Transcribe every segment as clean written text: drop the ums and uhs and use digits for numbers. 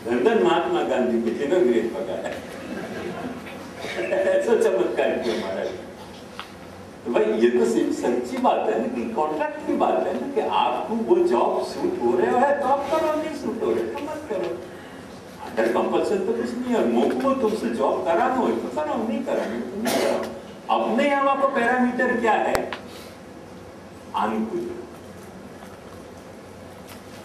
धन धन महात्मा गांधी के जिन्होंने ग्रेड पकाया ऐसा चमत्कार किया महाराज। तो भाई ये तो सच्ची बात है ना कि कॉन्ट्रैक्ट की बात है ना कि आपको वो जॉब सूट हो रहे है तो आप करो, नहीं सूट हो रहे तो मत करो। अंडर कंपल्सन तो कुछ नहीं है। मुझको तुमसे जॉब कराना हो तो कराओ, नहीं कराना तो नहीं कराओ। अपने यहाँ का पैरामीटर क्या है? अनुकूल।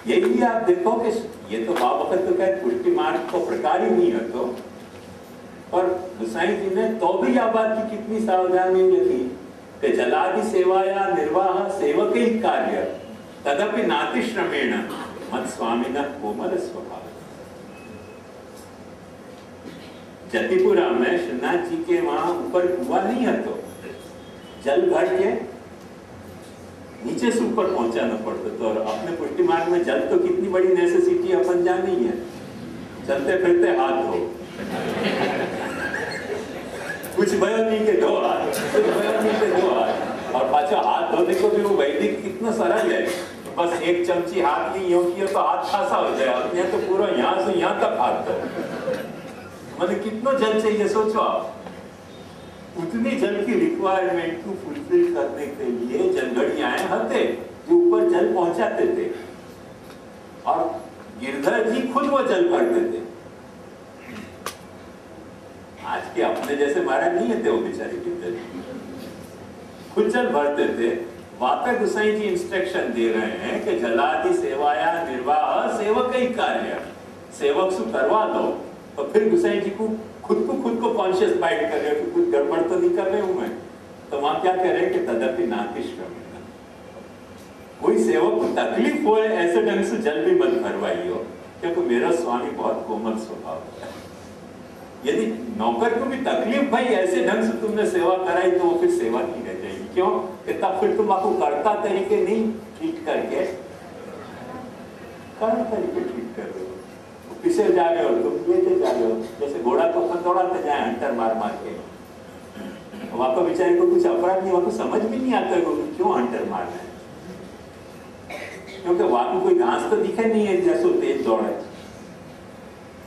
यही आप देखो कि ये तो वक्त तो क्या पुष्टि मार्ग को प्रकार ही नहीं है तो, पर गोसाई जी ने तो भी यह बात की कितनी सावधानी लिखी कि जलादि सेवाया निर्वाह सेवक ही कार्य तदपि नातिश्रमेण मत स्वामिनः कोमल स्वभाव। जतिपुरा में श्रीनाथ जी के वहां ऊपर कुआं नहीं है तो जल भर के नीचे से ऊपर पहुंचाना पड़ता। तो अपने पुष्टि मार्ग में जल तो कितनी बड़ी नेसेसिटी अपन जानी है। चलते फिरते हाथ धो, कुछ भयो नहीं के धो हाथ, कुछ भयो नहीं के धो हाथ। और पाछा हाथ धोने को भी वो वैदिक कितना सरल है। बस एक चमची हाथ ली यूं किया तो हाथ खासा हो जाए। अपने तो पूरा यहाँ से यहाँ तक हाथ धो। मतलब कितना जल चाहिए सोचो आप। उतनी जल की रिक्वायरमेंट को फुलफिल करने के लिए जनगणियां हते जो ऊपर जल पहुंचाते थे और गिरधर जी खुद वो जल भरते थे। आज के अपने जैसे महाराज नहीं थे वो बेचारे गिरधर जी, खुद जल भरते थे। वापे गोसाई जी इंस्ट्रक्शन दे रहे हैं कि जलादि सेवाया निर्वाह सेवक ही कार्य, सेवक से करवा दो। तो फिर गोसाई जी को खुद को कॉन्शियस बाइट कर रहे हो कि कुछ गड़बड़ तो नहीं कर रहे हूं मैं। तो वहां क्या कह रहे हैं कि तदपि नातिश्रमेण, कोई सेवक को तकलीफ हो ऐसे ढंग से जल भी मत भरवाइयो, क्योंकि मेरा स्वामी बहुत कोमल स्वभाव है। यदि नौकर को भी तकलीफ भाई ऐसे ढंग से तुमने सेवा कराई तो वो फिर सेवा नहीं रह जाएगी। क्यों? कि तब फिर तुम आपको कर्ता तरीके नहीं ट्रीट करके कर्म तरीके ट्रीट कर रहे हो। पीछे जा रहे हो तुम लेते जा रहे हो, जैसे घोड़ा को दौड़ाते जाए हंटर मार मार के। वहां पर बेचारे को कुछ अपराध नहीं, वहां को समझ भी नहीं आता है क्यों हंटर मारना है, क्योंकि वहां को कोई घास तो दिखे नहीं है जैसो तेज दौड़े।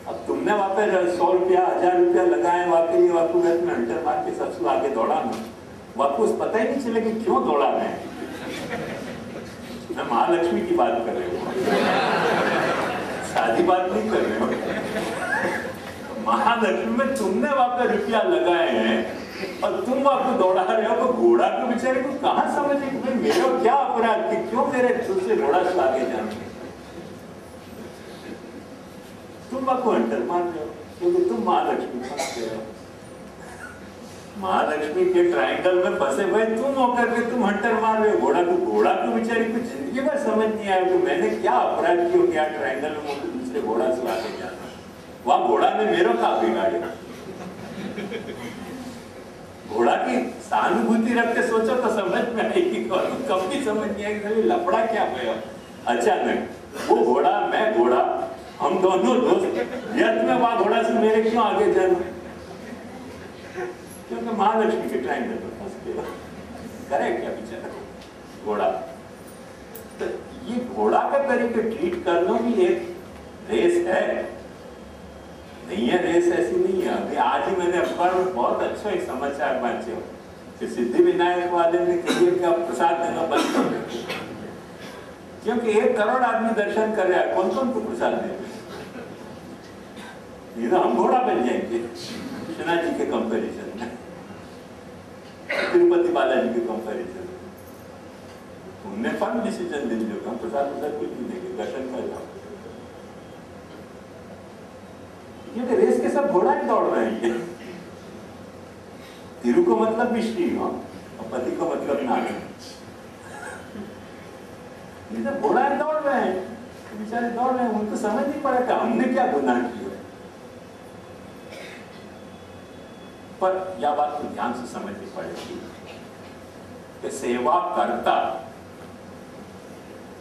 अब तुमने वहां पर 100 रुपया 1000 रुपया लगाए वहां के लिए, वहां को में हंटर मार के सबसे आगे दौड़ाना, वहां को पता ही नहीं चले कि क्यों दौड़ा रहे हैं। मैं महालक्ष्मी की बात कर रही हूँ, शादी बात नहीं कर रहे हो। महालक्ष्मी में तुमने वहां पर रुपया लगाए हैं और तुम आपको दौड़ा रहे हो, तो घोड़ा को बेचारे को कहां समझे कि मेरा क्या अपराध थी, क्यों मेरे दूसरे घोड़ा से आगे जाना। तुम आपको हंटर मान रहे हो क्योंकि तुम महालक्ष्मी फंस गए हो। महालक्ष्मी के ट्रायंगल में फंसे हुए तुम होकर के तुम हंटर मार रहे हो घोड़ा को बेचारी को जिंदगी में समझ नहीं आया कि मैंने क्या अपराध किया, क्या ट्रायंगल में मुझे दूसरे घोड़ा से आगे जाना। वहां घोड़ा ने मेरा का बिगाड़ा। घोड़ा की सहानुभूति रख के सोचो तो समझ में आएगी, कभी समझ नहीं आएगी लफड़ा क्या हुआ। अचानक वो घोड़ा मैं घोड़ा हम दोनों दोस्त व्यर्थ में वहां घोड़ा से मेरे क्यों आगे जाना, क्योंकि महालक्ष्मी के ट्रायंगल में फंस गया। करे क्या बेचारा घोड़ा। तो ये घोड़ा का तरीके ट्रीट करना भी एक रेस है, नहीं है रेस ऐसी नहीं है। अभी आज ही मैंने अखबार में बहुत अच्छा एक समाचार बांचे हो कि सिद्धि विनायक वाले ने कहिए कि आप प्रसाद देना बंद कर दो, क्योंकि 1 करोड़ आदमी दर्शन कर रहा है, कौन कौन को प्रसाद देंगे। हम घोड़ा बन जाएंगे श्रीनाथ जी के कंपैरिजन में, तिरुपति बालाजी के कंपैरिजन में। उनने फर्म डिसीजन ले लिया, हम प्रसाद कुछ नहीं देंगे, दर्शन कर जाओ। ये रेस के सब घोड़ा ही दौड़ रहे हैं। तिरु को मतलब मिश्री हो और पति को मतलब नाग। ये सब घोड़ा ही दौड़ रहे हैं, बेचारे दौड़ रहे हैं, उनको समझ नहीं पड़ा कि हमने क्या गुनाह किया। पर यह बात को ध्यान से समझनी पड़ेगी कि सेवा करता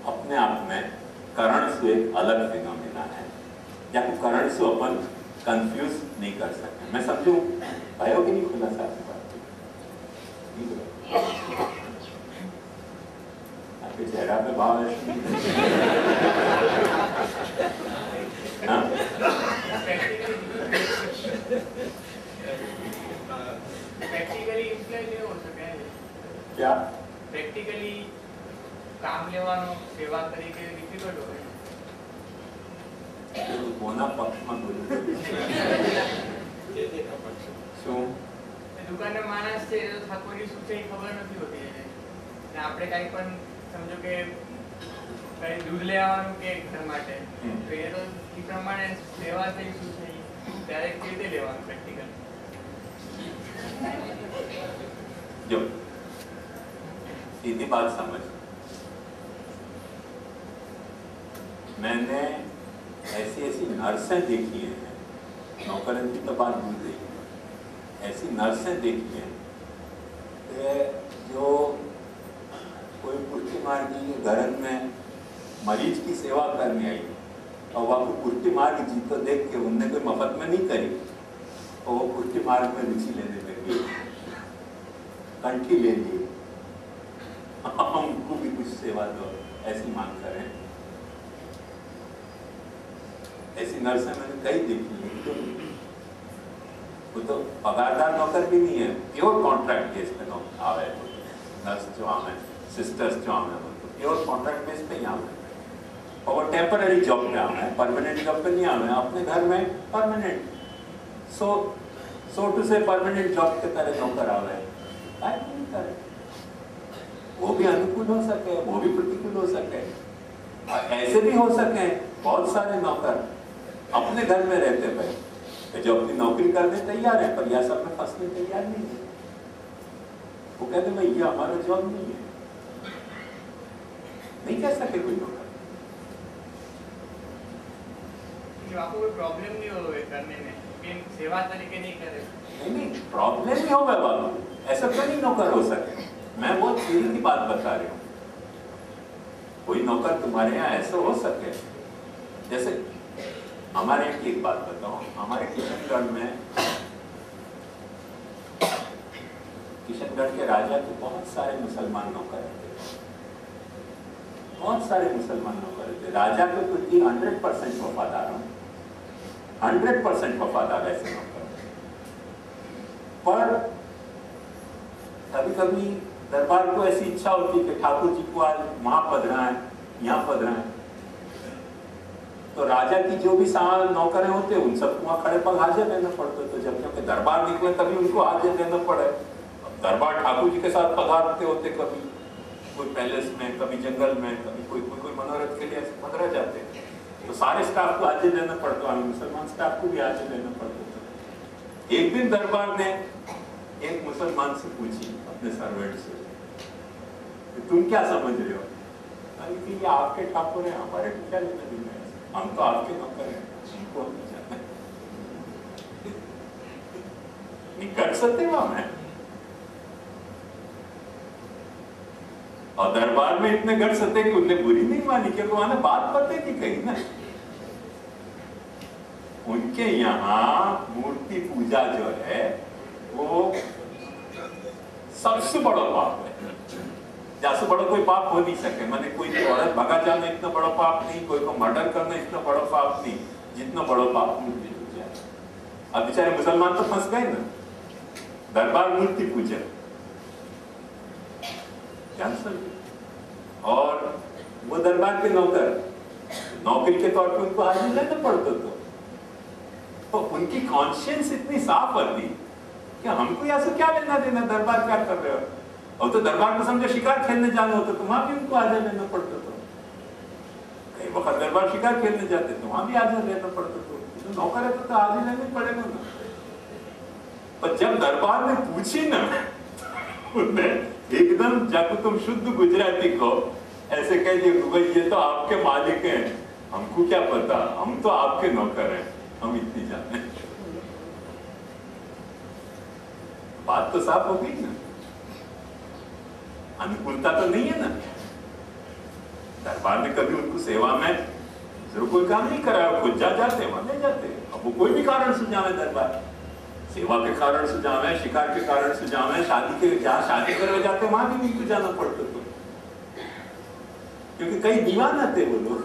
अपने आप में करण से एक अलग फिनोमेना है, या तो करण से अपन कंफ्यूज नहीं कर सकते। मैं समझू भयो कि नहीं खुला सा आपके चेहरा पे भाव है। क्या પ્રેક્ટિકલી કામ લેવાનો સેવા તરીકે ડિફિકલ્ટ હોય કોના પક્ષમાં બોલું શું દુકાનના માણસ છે તો ઠાકોરજી શું છે એ ખબર નથી હોતી એને ને આપણે કાંઈ પણ સમજો કે કઈ દૂધ લેવાનું કે ઘર માટે તો એ તો એ પ્રમાણે સેવા થઈ શું છે ત્યારે કેવી રીતે લેવાનું પ્રેક્ટિકલ जो सीधी बात समझ मैंने ऐसी नर्सें देखी हैं नौकरन की तो बात भूल गई ऐसी नर्सें देखी हैं कि जो कोई पुष्टि मार्ग की घर में मरीज की सेवा करने आई और वह पुष्टि मार्ग जी को देख के उनने कोई मफत में नहीं करी और वो पुष्टि मार्ग में रुचि लेने लगी कंठी ले ली हमको भी कुछ सेवा दो ऐसी मांग करें ऐसी नर्सें मैंने कई देखी है तो वो तो पगारदार नौकर भी नहीं है प्योर कॉन्ट्रैक्ट बेस पे आवे नर्स जो आवे सिस्टर्स जो आवे तो प्योर कॉन्ट्रैक्ट बेस पे ही आवे और वो टेम्पररी जॉब पे आवे परमानेंट जॉब पे नहीं आवे अपने घर में परमानेंट सो टू से परमानेंट जॉब के तरह नौकर आवे नहीं करे वो भी अनुकूल हो सके वो भी प्रतिकूल हो सके और ऐसे भी हो सके बहुत सारे नौकर अपने घर में रहते भाई जो अपनी नौकरी करने तैयार है पर यह सब में फंसने तैयार नहीं है वो कहते भाई ये हमारा जॉब नहीं है नहीं कह सके कोई नौकर आपको कोई प्रॉब्लम नहीं हो करने में सेवा तरीके नहीं करे नहीं प्रॉब्लम नहीं होगा बाबू ऐसा तो नहीं नौकर हो सके मैं बहुत सीधी की बात बता रही हूँ कोई नौकर तुम्हारे यहाँ ऐसा हो सके जैसे हमारे यहाँ की एक बात बताओ हमारे किशनगढ़ के राजा के बहुत सारे मुसलमान नौकर थे बहुत सारे मुसलमान नौकर थे राजा के प्रति 100% वफादार हूँ 100% वफादार ऐसे नौकर पर कभी कभी दरबार को ऐसी इच्छा होती है कि ठाकुर जी को आज वहां पधरा है यहाँ पधरा है तो राजा की जो भी नौकरें होते उन सबको वहां खड़े पग हाजिर रहना पड़ता तो जब क्योंकि दरबार निकले तभी उनको हाजिर रहना पड़े दरबार ठाकुर जी के साथ पधारते होते कभी कोई पैलेस में कभी जंगल में कभी कोई मनोरथ के लिए पधरा जाते तो सारे स्टाफ को हाजिर रहना पड़ता मुसलमान स्टाफ को भी हाजिर रहना पड़ता था एक दिन दरबार ने एक मुसलमान से पूछी अपने सर्वेंट से तुम क्या समझ रहे हो कि ये आपके ठाकुर हैं हमारे को क्या लेना देना है हम तो आपके नौकर हैं हमको नहीं जाना कर सकते वहां में और दरबार में इतने गढ़ सकते कि उनने बुरी नहीं मानी क्योंकि वहां बात पते की कही ना उनके यहाँ मूर्ति पूजा जो है वो सबसे बड़ा पाप है जैसे बड़ा कोई पाप हो नहीं सके मैंने कोई औरत भगा जाना इतना बड़ा पाप नहीं कोई को मर्डर करना इतना बड़ा पाप नहीं जितना बड़ा पाप मूर्ति पूजा अब बेचारे मुसलमान तो फंस गए ना दरबार मूर्ति पूजा कैंसल और वो दरबार के नौकर नौकरी के तौर पे उनको हाजिर रहना पड़ता तो उनकी कॉन्शियंस इतनी साफ होती कि हमको यहाँ से क्या लेना देना दरबार क्या कर रहे हो और तो दरबार में समझो शिकार खेलने जाना होता तो वहां भी उनको हाजिर रहना पड़ता था कई वक्त दरबार शिकार खेलने जाते तो वहां भी हाजिर रहना पड़ता तो नौकर है तो हाजिर रहना पड़ेगा ना पर जब दरबार ने पूछी ना उन्हें एकदम जब तुम शुद्ध गुजराती को ऐसे कह दिए भाई ये तो आपके मालिक हैं हमको क्या पता हम तो आपके नौकर हैं हम इतनी जाने बात तो साफ हो गई ना अनुकूलता तो नहीं है ना दरबार ने कभी उनको सेवा में जरूर कोई काम नहीं कराया खुद जाते वहां ले जाते अब वो कोई भी कारण से जावे दरबार सेवा के कारण से जावे शिकार के कारण से जावे शादी के जहाँ शादी करने जाते वहां भी उनको जाना पड़ता तो क्योंकि कई दीवान आते वो लोग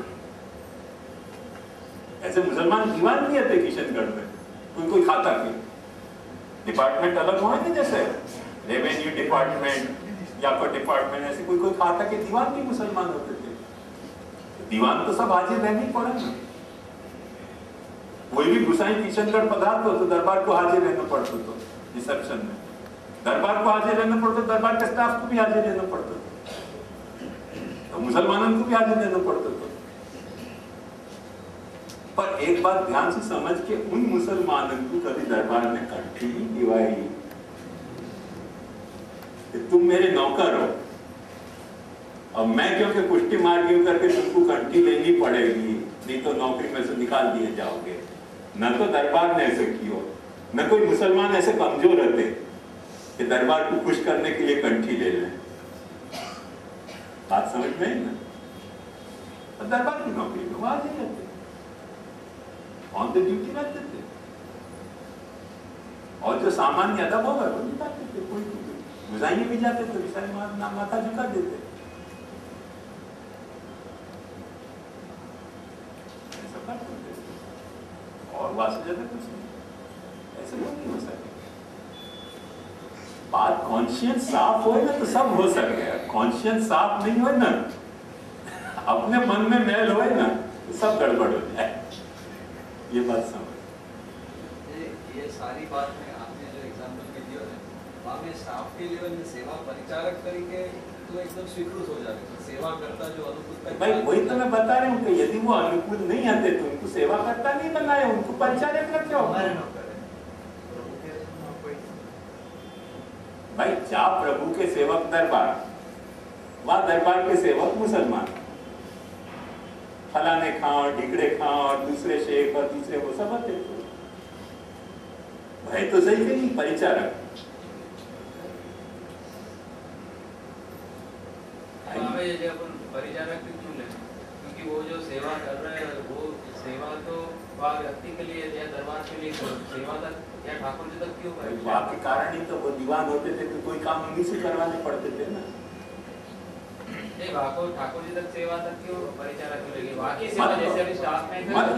ऐसे मुसलमान दीवान नहीं आते किशनगढ़ में कोई खाता के डिपार्टमेंट अलग हुआ है जैसे रेवेन्यू डिपार्टमेंट या फिर डिपार्टमेंट ऐसे कोई कोई खाता के दीवान भी मुसलमान होते थे। दीवान तो सब हाजिर रहने ही पड़े ना। कोई भी गुसाई किशनगढ़ पदार्थ हो तो दरबार को हाजिर रहना पड़ता तो रिसेप्शन में, दरबार को हाजिर रहना पड़ता, दरबार के स्टाफ को भी हाजिर रहना पड़ता, तो मुसलमानों को भी हाजिर रहना पड़ता तो। पर एक बात ध्यान से समझ के, उन मुसलमानों को कभी दरबार में कंठी नहीं दिवाई कि तुम मेरे नौकर हो और मैं क्योंकि पुष्टि मार्गी करके तुमको कंठी लेनी पड़ेगी, नहीं तो नौकरी में से निकाल दिए जाओगे। न तो दरबार ने ऐसे किया, न कोई मुसलमान ऐसे कमजोर रहते कि दरबार को खुश करने के लिए कंठी ले लें। बात समझ में है ना? तो दरबार की नौकरी में वो हाजिर रहते, ऑन द ड्यूटी रहते थे, और जो सामान्य अदब होगा वो निकालते थे, कोई गुजाइए भी जाते थे, विषय माथा झुका देते। ऐसा करते थे और वास्तव ज्यादा कुछ नहीं, ऐसे वो नहीं हो सके। बात कॉन्शियस साफ हो ना तो सब हो सके, कॉन्शियस साफ नहीं हो ना, अपने मन में मैल हो ना तो सब गड़बड़ हो जाए। ये बात समझ। ये सारी बात में आपने जो एग्जांपल में दिया है, वहाँ में स्टाफ के लेवल में सेवा परिचारक तरीके तो एकदम स्वीकृत हो जाते हैं, सेवा करता जो अनुकूल। भाई वही तो मैं बता रही हूँ कि यदि वो अनुकूल नहीं आते तो उनको सेवा करता नहीं बनाए, उनको परिचारक का क्या होगा? भाई जा प्रभु के सेवक दरबार, वहां दरबार के सेवक मुसलमान, फलाने खां, ढिकड़े खां और दूसरे शेख और तीसरे वो सब आते। भाई तो सही नहीं परिचारक। परिचारक क्यों लें? क्योंकि वो जो सेवा कर रहे हैं वो सेवा तो वहाँ व्यक्ति के लिए या दरबार के लिए, सेवा तक या ठाकुर जी तक क्यों? वहाँ के कारण ही तो वो दीवान होते थे कि कोई काम उन्हीं से करवाने पड़ते थे ना। नहीं, ठाकुर जी तक सेवा तक क्यों परिचारक मिलेगी? बाकी सेवा जैसे अभी स्टाफ में मत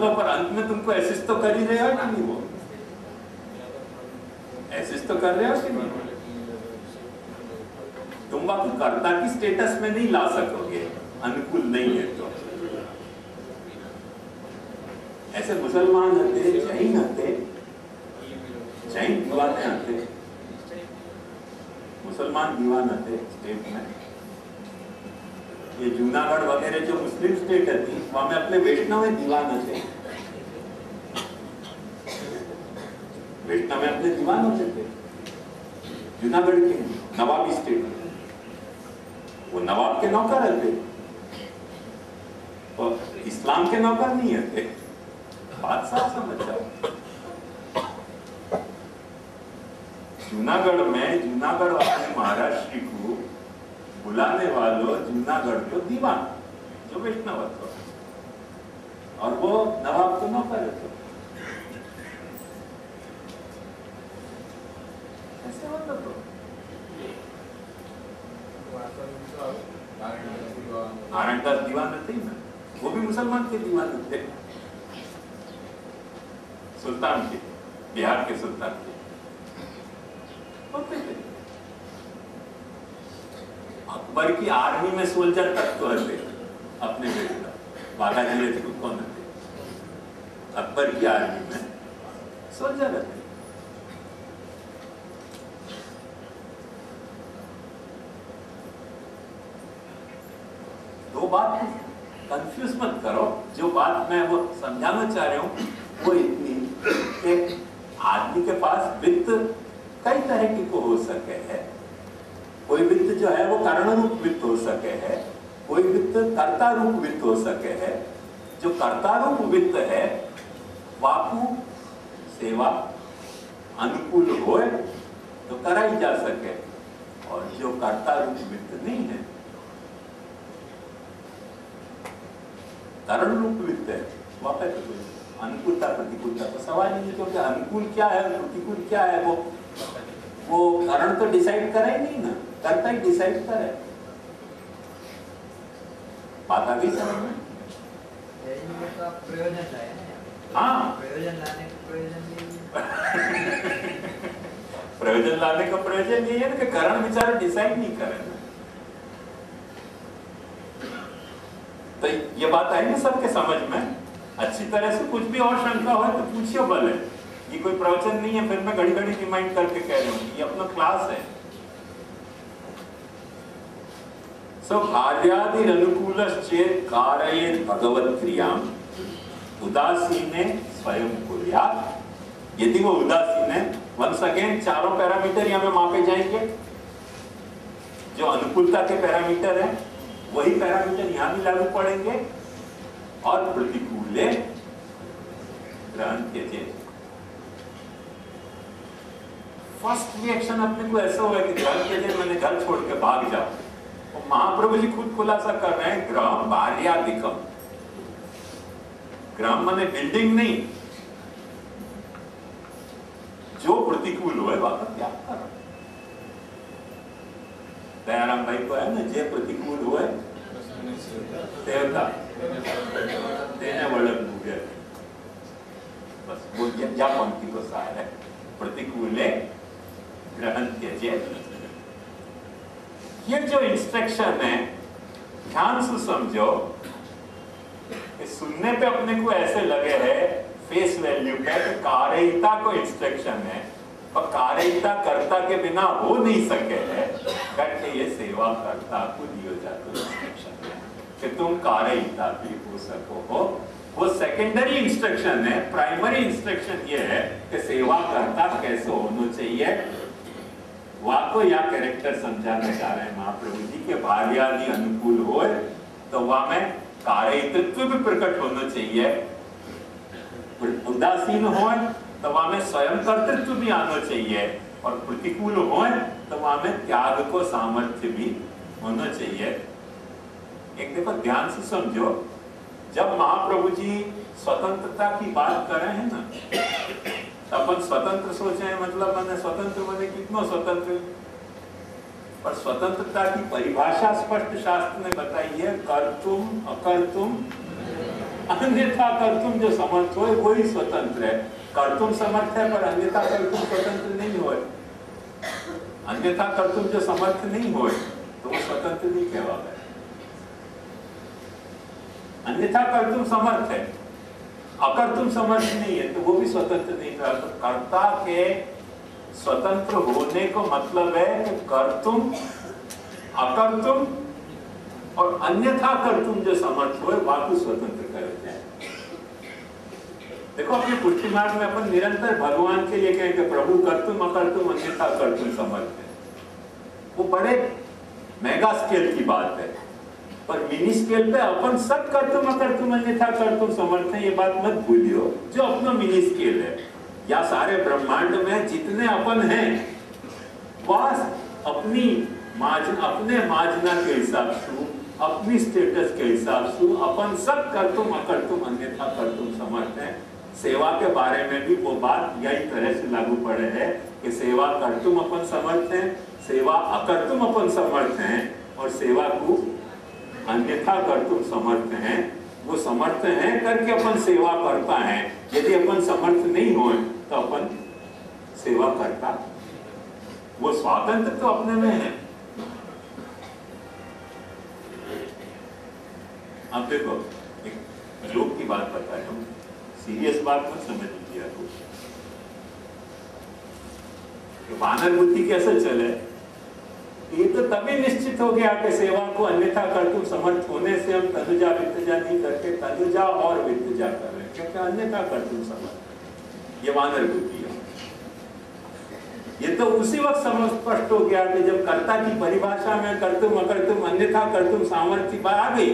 लो, पर अंत में तुमको एसिस्ट तो कर ही रहे हो कि नहीं? वो एसिस्ट तो कर रहे हो कि नहीं? तुम वहां कर्ता की स्टेटस में नहीं ला सकोगे, अनुकूल नहीं है तो। ऐसे मुसलमान आते, जैन आते, जैन दीवाने आते, मुसलमान दीवान आते स्टेट में। ये जूनागढ़ वगैरह जो मुस्लिम स्टेट है थी, वहां में अपने वैष्णव दीवान आते, वैष्णव में अपने दीवान होते थे। जूनागढ़ के नवाबी स्टेट में वो नवाब के नौकर रहते, तो इस्लाम के नौकर नहीं रहते। बात साफ समझ जाओ। जूनागढ़ में जूनागढ़ वाले महाराष्ट्र को बुलाने वालों जूनागढ़ को दीवान जो वैष्णव था, और वो नवाब को नौकर रहते। ऐसे होता तो नारायणदास दीवान रहते ही ना, वो भी मुसलमान के दीवान रहते, सुल्तान के, बिहार के सुल्तान के होते थे। अकबर की आर्मी में सोल्जर तक तो रहते अपने बेटा बाघा जिले थे, कौन रहते? अकबर की आर्मी में सोल्जर रहते। दो बात कंफ्यूज मत करो, जो बात मैं वो समझाना चाह रहा हूँ वो इतनी कि आदमी के पास वित्त कई तरह की को हो सके है। कोई वित्त जो है वो कारण रूप वित्त हो सके है, कोई वित्त कर्ता रूप वित्त हो सके है। जो कर्ता रूप वित्त है वाकु सेवा अनुकूल हो तो कराई जा सके, और जो कर्ता रूप वित्त नहीं है, कारण रूप वित्त है, वाकई अनुकूलता प्रतिकूलता तो सवाल ही नहीं, क्योंकि अनुकूल क्या है प्रतिकूल क्या है वो कारण तो डिसाइड करे नहीं ना, करता ही डिसाइड करे। बात आ गई समझ में? प्रयोजन लाए, हाँ प्रयोजन लाने का प्रयोजन प्रयोजन लाने का प्रयोजन ये है ना कि कारण विचार डिसाइड नहीं करे ना। तो ये बात आई ना सबके समझ में अच्छी तरह से। कुछ भी और शंका हो तो पूछिए भले, ये कोई प्रवचन नहीं है फिर मैं घड़ी घड़ी रिमाइंड करके कह रहा हूँ, ये अपना क्लास है। सो कार्यादिरनुकूलश्चेत् कारयेत् भगवत् क्रियाम् उदासीने स्वयं कुर्यात्। यदि वो उदासीन है, वंस अगेन चारों पैरामीटर यहाँ में मापे जाएंगे। जो अनुकूलता के पैरामीटर है वही पैरामीटर यहाँ भी लागू पड़ेंगे। और प्रतिकूले ग्रहण त्यजेत्। फर्स्ट रिएक्शन अपने को ऐसा हुआ कि ग्रहण त्यजेत् मैंने घर छोड़ के भाग जाओ। तो महाप्रभु जी खुद खुलासा कर रहे हैं, ग्रह बाल्यादिकम। ग्रह माने बिल्डिंग नहीं, जो प्रतिकूल हुए वाका त्याग करो। दयाराम भाई को है ना, जे प्रतिकूल हुए देवता तेने वड़क भूगे। बस वो या पंक्ति को सार है, प्रतिकूले ग्रहण त्यजेत्। ये जो इंस्ट्रक्शन है ध्यान से समझो, सुनने पे अपने को ऐसे लगे है फेस वैल्यू पे कि कार्यता को इंस्ट्रक्शन है और कार्यता कर्ता के बिना हो नहीं सके है, करके ये सेवा कर्ता को दियो जाता इंस्ट्रक्शन है कि तुम कार्यता भी हो सको हो। वो सेकेंडरी इंस्ट्रक्शन है। प्राइमरी इंस्ट्रक्शन ये है कि सेवा कर्ता कैसे होना चाहिए। वाको या कैरेक्टर समझाना चाह रहे हैं महाप्रभु जी के भाग्यादि अनुकूल हो तो वहां में कार्यत्व भी प्रकट होना चाहिए। उदासीन हो तो वहां में स्वयं कर्तृत्व भी आना चाहिए। और प्रतिकूल हो तो वहां में त्याग को सामर्थ्य भी होना चाहिए। एक देखो ध्यान से समझो, जब महाप्रभु जी स्वतंत्रता की बात कर रहे हैं ना, अपन स्वतंत्र सोचे हैं, मतलब मैंने स्वतंत्र मैंने कितना स्वतंत्र। पर स्वतंत्रता की परिभाषा स्पष्ट शास्त्र ने बताई है, कर्तुम अकर्तुम अन्यथा कर्तुम जो समर्थ हो वही स्वतंत्र है। कर्तुम समर्थ है पर अन्यथा कर्तुम स्वतंत्र नहीं हो। अन्यथा कर्तुम जो समर्थ नहीं हो तो वो स्वतंत्र नहीं कहवाता है। अन्यथा कर्तुम समर्थ है, अकर्तुम समर्थ नहीं है तो वो भी स्वतंत्र नहीं था। तो कर्ता के स्वतंत्र होने को मतलब है कि कर्तुम अकर्तुम और अन्यथा कर्तुम जो समर्थ हो वाकु स्वतंत्र करते हैं। देखो अपने पुष्टि मार्ग में अपन निरंतर भगवान के लिए कहेंगे प्रभु कर्तुम अकर्तुम अन्यथा कर्तुम समर्थ है। वो बड़े मेगा स्केल की बात है। पर मिनी स्केल पे अपन सब कर्तुम अकर्तुम अन्यथा कर्तुम समर्थ है, ये बात मत भूलियो। जो अपना मिनी स्केल है या सारे ब्रह्मांड में जितने अपन हैं बस अपने माजना के हिसाब से, अपनी स्टेटस के हिसाब से अपन सब कर्तुम अकर्तुम अन्यथा कर्तुम समर्थ है। सेवा के बारे में भी वो बात यही तरह से लागू पड़े है कि सेवा कर्तुम अपन समर्थ है, सेवा अकर्तुम अपन समर्थ है और सेवा को अन्यथा कर्तुम समर्थ हैं। वो समर्थ हैं करके अपन सेवा करता है। यदि अपन समर्थ नहीं हो तो अपन सेवा करता। वो स्वातंत्र तो अपने में है। अब देखो एक जोक की बात बता रहा हूँ, सीरियस बात मत समझ लीजिए। वानर बुद्धि कैसे चले, ये तो तभी निश्चित हो गया कि सेवा को अन्यथा कर्तुम समर्थ होने से हम तनुजा वित्तजा नहीं करके तनुजा और वित्तजा कर रहे हैं, क्योंकि अन्यथा कर्तुम समर्थ। ये वानर बुद्धि है। ये तो उसी वक्त समझ स्पष्ट हो गया कि जब कर्ता की परिभाषा में कर्तुम अकर्तुम अन्यथा कर्तुम सामर्थ्य बात आ गई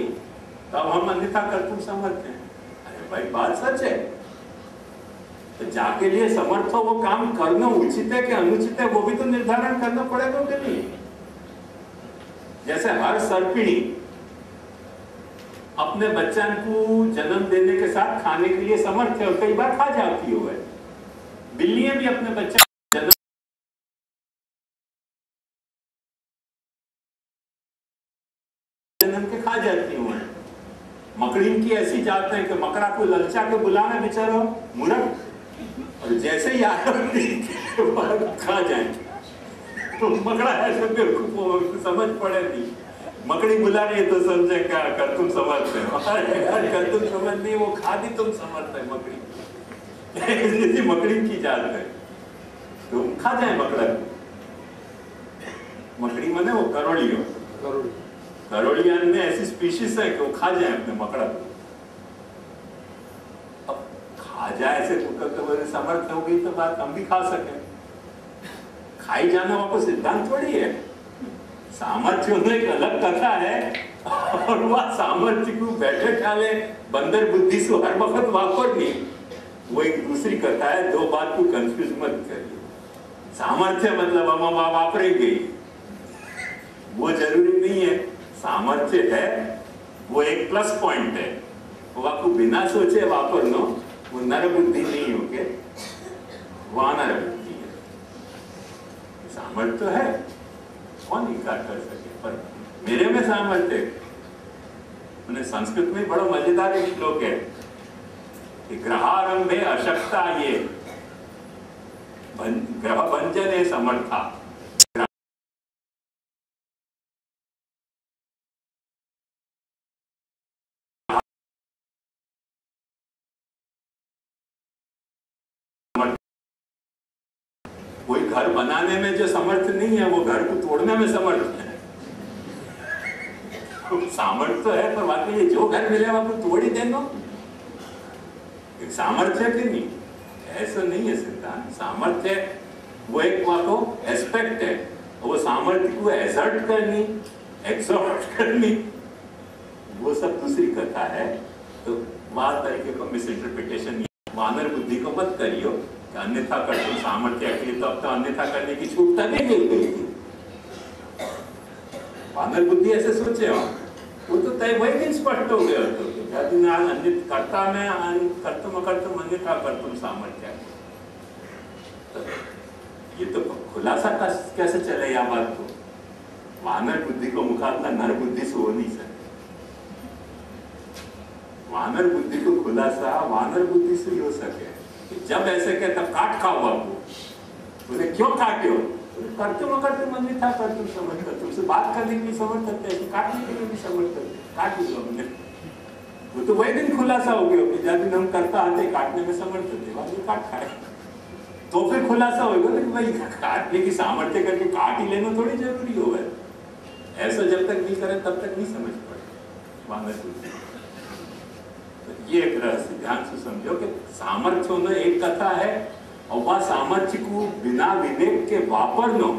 तब हम अन्यथा कर्तुम समर्थ हैं। अरे भाई बात सच है। तो जाके लिए समर्थ हो वो काम करना उचित है कि अनुचित है वो भी तो निर्धारण करना पड़ेगा कि नहीं। जैसे हर सर्पिणी अपने बच्चा को जन्म देने के साथ खाने के लिए समर्थ है और कई बार खा जाती हो। बिल्लियां भी अपने बच्चा जन्म के खा जाती हुए। मकड़ी की ऐसी जात है कि मकड़ा को ललचा के बुलाना बेचारा मूर्ख, और जैसे ही आया खा जाए। तो मकड़ा ऐसे बेवकूफ समझ पड़े नहीं, मकड़ी बुला रही है तो समझे क्या कर तुम समझते हो, अरे यार कर तुम समझ नहीं, वो खादी तुम समझते मकड़ी जैसी मकड़ी की जात है, तुम खा जाए मकड़ा। मकड़ी माने वो करोड़ियों, करोड़ियान में ऐसी स्पीशीज है कि वो खा जाए अपने मकड़ा को। अब खा जाए ऐसे समर्थ हो गई तो बात हम भी खा सके, खाई जाना वहां सिद्धांत थोड़ी है। सामर्थ्य होने एक अलग कथा है, और वह सामर्थ्य को बैठे ठाले बंदर बुद्धि से हर वक्त वापर नहीं, वो एक दूसरी कथा है। दो बात को कंफ्यूज मत करिए। सामर्थ्य मतलब हम वापरेंगे, वो जरूरी नहीं है। सामर्थ्य है वो एक प्लस पॉइंट है, वो आपको बिना सोचे वापर लो, वो नर बुद्धि नहीं होके वो अनर बुद्धि है। सामर्थ्य तो है, कौन इनकार कर सके, पर मेरे में सामर्थ्य। मैंने संस्कृत में बड़ा मजेदार एक श्लोक है कि ग्रहारंभे अशक्ता ये ग्रह भंजने समर्था। कोई घर बनाने में जो समर्थ नहीं है वो घर को तोड़ने में समर्थ है। सामर्थ्य तो है, पर वाकई जो घर मिले आपको तोड़ ही देना सामर्थ्य है कि नहीं, ऐसा नहीं है सिद्धांत। सामर्थ्य वो एक को एस्पेक्ट है, वो सामर्थ्य को एसर्ट करनी, एक्सॉर्ट करनी, वो सब दूसरी कथा है। तो बात तरीके को मिस इंटरप्रिटेशन, वानर बुद्धि को मत करियो कि अन्यथा कर तुम सामर्थ्य के, तो अब तो अन्यथा करने की छूट तक नहीं मिल गई थी। वानर बुद्धि ऐसे सोचे हो, वो तो तय वही दिन स्पष्ट हो गया तो अन्य कर्ता में कर्तुम अकर्तुम अन्यथा कर्तुम सामर्थ्य। तो ये तो खुलासा कैसे चले यह बात को, वानर बुद्धि को मुकाबला नर बुद्धि से हो नहीं सकता। वानर बुद्धि को खुलासा वानर बुद्धि से ही हो सके कि जब ऐसे कहता काट खाओ आपको, बोले क्यों काटे हो, कर्तुम अकर्तुम अन्यथा कर्तुम समर्थ, तुमसे बात करने के लिए समर्थ करते हैं, काटने के लिए भी समर्थ करते, काट दो हमने। वो तो वही दिन खुलासा हो गया कि जब दिन हम करता आते काटने में समर्थ थे, वहां काट खाए, तो फिर खुलासा होगा कि भाई काटने की सामर्थ्य करके काट ही लेना थोड़ी जरूरी होगा। ऐसा जब तक नहीं करे तब तक नहीं समझ पड़े वानर बुद्धि। तो ये एक रहस्य ध्यान से समझो कि सामर्थ्य होना एक कथा है, और वह सामर्थ्य को बिना विवेक के वापरना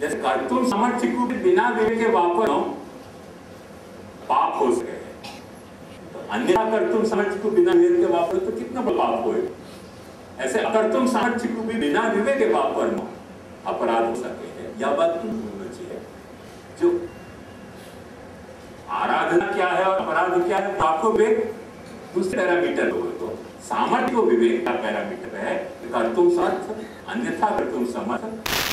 जैसे कर्तुम समर्थ को भी बिना विवेक के वापरनो पाप हो सके, तो अन्यथा कर्तुम समर्थ को बिना विवेक के वापरो तो कितना बड़ा पाप होए। ऐसे अकर्तुम समर्थ को भी बिना विवेक के वापरनो अपराध हो सके है। यह बात तुम भूलना चाहिए। जो आराधना क्या है और अपराध क्या है, आपको विवेक दूसरे पैरामीटर हो, तो सामर्थ्य को विवेक का पैरामीटर है। कर्तुम समर्थ अन्यथा कर्तुम समर्थ